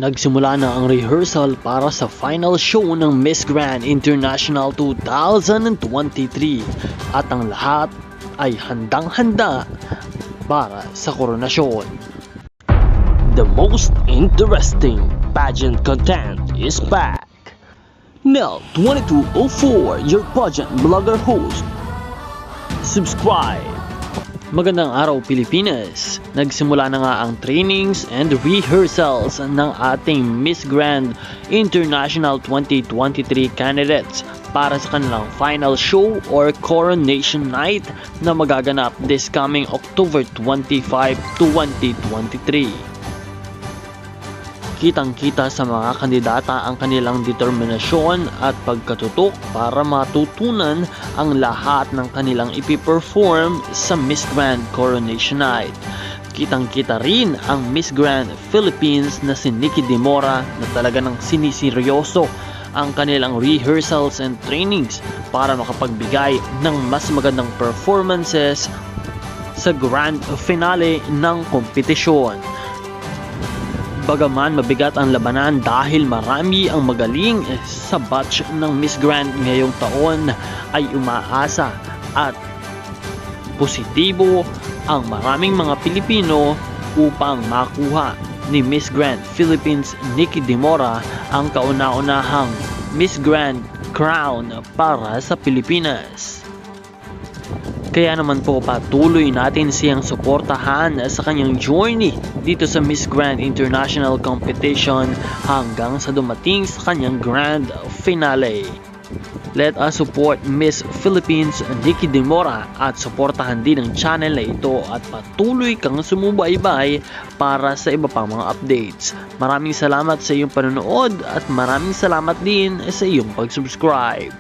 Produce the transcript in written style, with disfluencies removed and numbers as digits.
Nagsimula na ang rehearsal para sa final show ng Miss Grand International 2023 at ang lahat ay handang-handa para sa koronasyon. The most interesting pageant content is back. Nel 2204, your pageant blogger host. Subscribe. Magandang araw Pilipinas! Nagsimula na nga ang trainings and rehearsals ng ating Miss Grand International 2023 candidates para sa kanilang final show or coronation night na magaganap this coming October 25, 2023. Kitang-kita sa mga kandidata ang kanilang determinasyon at pagkatutok para matutunan ang lahat ng kanilang ipiperform sa Miss Grand Coronation Night. Kitang-kita rin ang Miss Grand Philippines na si Nikki Demora na talaga nang siniseryoso ang kanilang rehearsals and trainings para makapagbigay ng mas magandang performances sa grand finale ng kompetisyon. Bagaman mabigat ang labanan dahil marami ang magaling sa batch ng Miss Grand ngayong taon, ay umaasa at positibo ang maraming mga Pilipino upang makuha ni Miss Grand Philippines Nikki Demora ang kauna-unahang Miss Grand crown para sa Pilipinas. Kaya naman po patuloy natin siyang suportahan sa kanyang journey dito sa Miss Grand International Competition hanggang sa dumating sa kanyang grand finale. Let us support Miss Philippines Nikki Demora at suportahan din ang channel na ito at patuloy kang sumubaybay para sa iba pang mga updates. Maraming salamat sa iyong panonood at maraming salamat din sa iyong pag-subscribe.